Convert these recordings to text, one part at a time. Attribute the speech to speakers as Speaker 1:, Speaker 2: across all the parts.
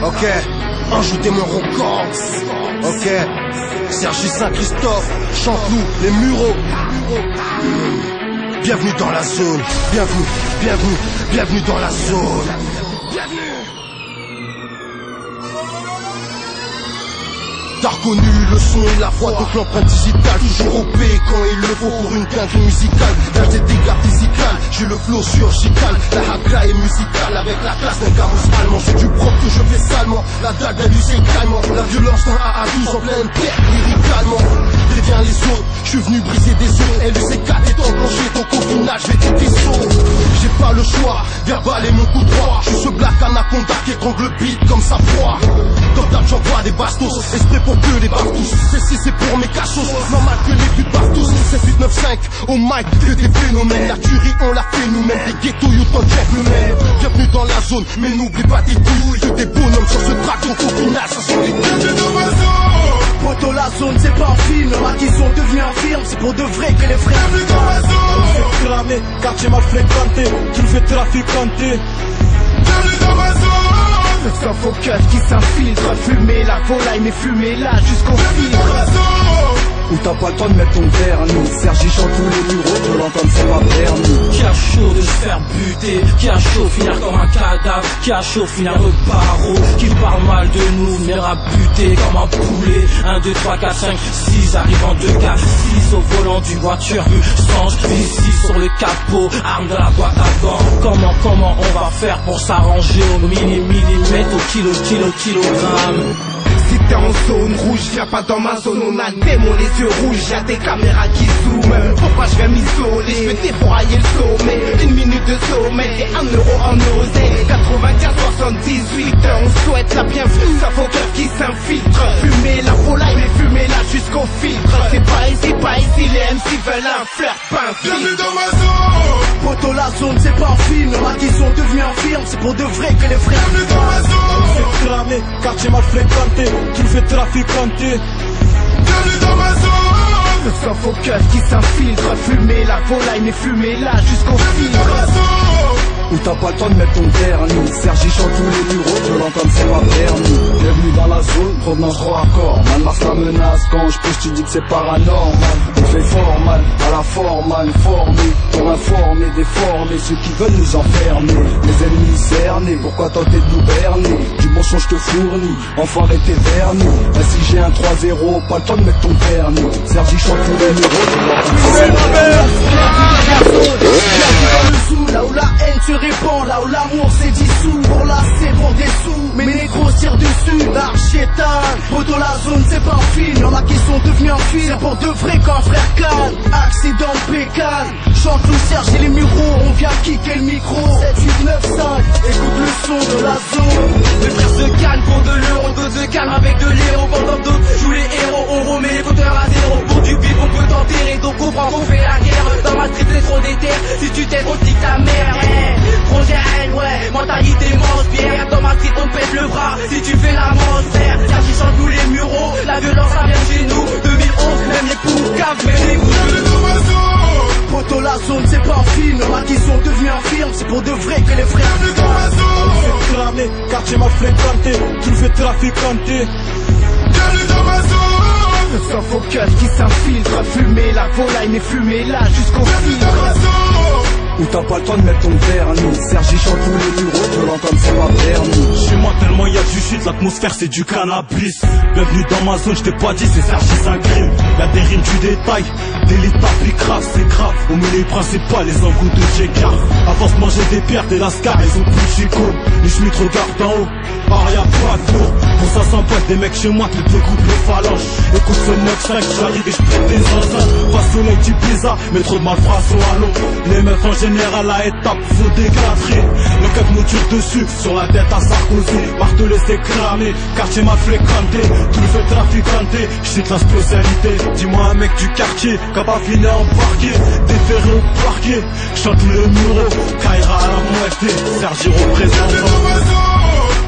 Speaker 1: Ok, ajoutez mon records. Ok, Sergi Saint-Christophe, chante-nous les mureaux. Bienvenue dans la zone, bienvenue dans la zone. T'as reconnu le son et la voix, donc l'empreinte digitale toujours OP quand il le faut pour une dinguerie musicale. L'âge des dégâts physical, j'ai le flow chirurgical. La hakla est musicale avec la classe d'un camus allemand. C'est du propre que je fais salement, la dalle d'un lycée calmement. La violence d'un A à 12 en pleine terre, lyricalement. Préviens les autres, je suis venu briser des os. LUC4 est enclenché, donc au final je vais t'aider saut. J'ai pas le choix, verbal est mon coup droit. Je suis ce black anaconda qui étrangle le beat comme sa proie. Comme d'hab j'envoie des bastos, esprit pour que les bartous. Ceci c'est pour mes cachos, normal que les buts partout. 7895 au mic, que des phénomènes. La tuerie on l'a fait nous-mêmes, des ghettos you don't gentlemen. Bienvenue dans la zone, mais n'oublie pas tes couilles. Que des bonhommes sur ce track, donc au final ça sont des couilles.
Speaker 2: Poto, la zone c'est pas un film, y'en a qui sont devenus infirmes, c'est pour de vrai que les frères.
Speaker 3: Bienvenue dans la zone. Tu fais cramer, quartier mal fréquenté, tu le fais trafiquanter. Bienvenue dans ma zone.
Speaker 2: Ça faux keuf qui s'infiltre, fumer la volaille mais fumer là jusqu'au filtre.
Speaker 3: Où t'as pas le temps de mettre ton vernis. Sergi chante tous les bureaux, je l'entends c'est pas permis.
Speaker 4: Qui a chaud de se faire buter, qui a chaud finir comme un cadavre, qui a chaud finir le barreau, qui parle mal de nous, mais à buter comme un poulet. 1, 2, 3, 4, 5, 6, arrive en 2, 4, 6 au volant du voiture, change ici sur le capot, arme de la boîte à gants. Comment on va faire pour s'arranger au millimètre, au kilogramme.
Speaker 2: Si t'es en zone rouge, viens pas dans ma zone, on a le démon les yeux rouges, y'a des caméras qui zooment. Pourquoi je vais m'isoler, je vais défourailler le sommet. 1 minute de sommet, et 1 euro en osé. 95, 78, on souhaite la bienvenue. Ça faut keuf qui s'infiltre, fumer la volaille, mais fumer là jusqu'au filtre. C'est pas ici, les MC veulent un flirt, pas un filtre.
Speaker 3: Bienvenue dans ma zone.
Speaker 2: Poto, la zone c'est pas un film, y'en a qui sont devenus infirmes, c'est pour de vrai que les frères.
Speaker 3: Bienvenue dans ma zone. Tu fais cramer, quartier mal fréquenté, tu le fais trafiquanter. Bienvenue dans ma zone.
Speaker 2: Ça faux keuf qui s'infiltre, fumer la volaille mais fumer là jusqu'au filtre.
Speaker 3: Où t'as pas le temps de mettre ton vernis. Sergi chante tous les bureaux, je l'entends c'est pas permis. Bienvenue dans la zone, provenance trop hardcore. Man Mars la menace, quand je pousse tu dis que c'est paranormal. On fait fort mal, à la formale, formé pour informer, déformer ceux qui veulent nous enfermer. Les ennemis cernés, pourquoi tenter de nous berner? Du bon son je te fournis, enfoiré t'es vernis. Ainsi j'ai un 3-0, pas le temps de mettre ton vernis. Sergi chante tous les bureaux, je l'entends c'est pas permis.
Speaker 2: Là où la haine se répand, là où l'amour s'est dissous. Pour là c'est pour des sous, mais négros tirent dessus. L'archétan, poto la zone c'est pas un film. Y'en a qui sont devenus un film, c'est pour de vrai qu'un frère calme. Accident pécan, chante le Serge et les mureaux. On vient kicker le micro. 7, 8, 9, 5, écoute le son de la zone.
Speaker 4: Les frères se calment pour de l'euro, d'autres se calment avec de l'héros. Pendant d'autres jouent les héros, on remet les compteurs à zéro. Pour du bif on peut t'enterrer, donc on prend qu'on fait la guerre. Dans ma street c'est trop déter, si tu t'es trop tic ta mère. Projet N, ouais, mentalité mange-pierre. Dans ma street on pète le bras, si tu fais la monster. Sergi chante tous les mureaux, la violence ça vient chez nous. 2011, même les poux caves, même les coups.
Speaker 2: Poto la zone c'est pas un film, y'en a qui sont devenus infirmes, c'est pour de vrai que les frères.
Speaker 3: Bienvenue dans ma zone. Tu fais cramer, quartier mal fréquenté, tu le fais trafiquanter. Bienvenue dans ma zone.
Speaker 2: Ça faux keuf qui s'infiltre, fumer la volaille mais fumer là jusqu'au filtre.
Speaker 3: Où t'as pas le temps de mettre ton vernis. Sergi chante tous les bureaux, je l'entends c'est pas permis. Chez moi tellement y'a du shit, l'atmosphère c'est du cannabis. Bienvenue dans ma zone, je t'ai pas dit c'est Sergi Saint-Crime. Y'a des rimes du détail, des l'état puis grave, c'est grave. On met les principales, les embouts de Jekar. Avance manger des pierres, des lascars, ils ont plus chico. Les schmitt regardent d'en haut, ah y'a pas de tour. Pour ça s'empêche des mecs chez moi qui te coupent les phalanges. Écoute ce 9-5, j'arrive et j'pète des zinzins. Pas soleil du pizza, mais trop de malfrats sont à l'eau. Les meufs en général à étape, faut décadrer. Le cap nous tire dessus, sur la tête à Sarkozy. Marteau laissé cramer, quartier mal fréquenté. Tout le fait trafiquanté, j'cite la spécialité. Dis-moi un mec du quartier, qui a pas fini en parquet. Déféré au parquet, chante le mureau. Kaira à la moitié, Sergi représente.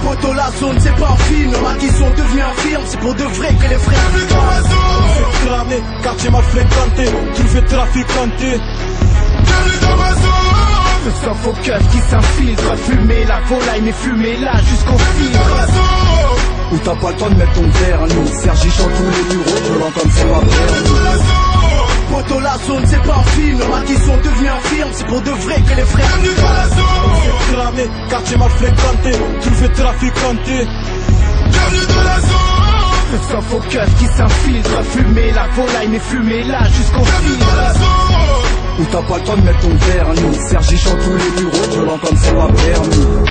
Speaker 2: Poto la zone c'est pas un film, y'en a qui sont devenus infirmes, c'est pour de vrai que les frères.
Speaker 3: Bienvenue dans ma zone. Tu fais cramer, quartier mal fréquenté, tu le fais trafiquanter. Bienvenue dans ma zone.
Speaker 2: Le soft au keuf qui s'infiltre, fumer la volaille mais fumer là jusqu'au filtre.
Speaker 3: Où t'as pas le temps de mettre ton vernis. Sergi chante tous les bureaux, violent comme c'est pas permis.
Speaker 2: Poto la zone c'est pas un film, y'en a qui sont devenus infirmes, c'est pour de vrai que les frères.
Speaker 3: Bienvenue dans la zone. C'est cramé, quartier mal fréquenté, tout fait trafiquanté. Bienvenue dans la zone.
Speaker 2: Le soft au keuf qui s'infiltre, fumer la volaille mais fumer là jusqu'au filtre.
Speaker 3: Où t'as pas le temps de mettre ton vernis. Sergi chante tous les bureaux, violent comme c'est pas permis.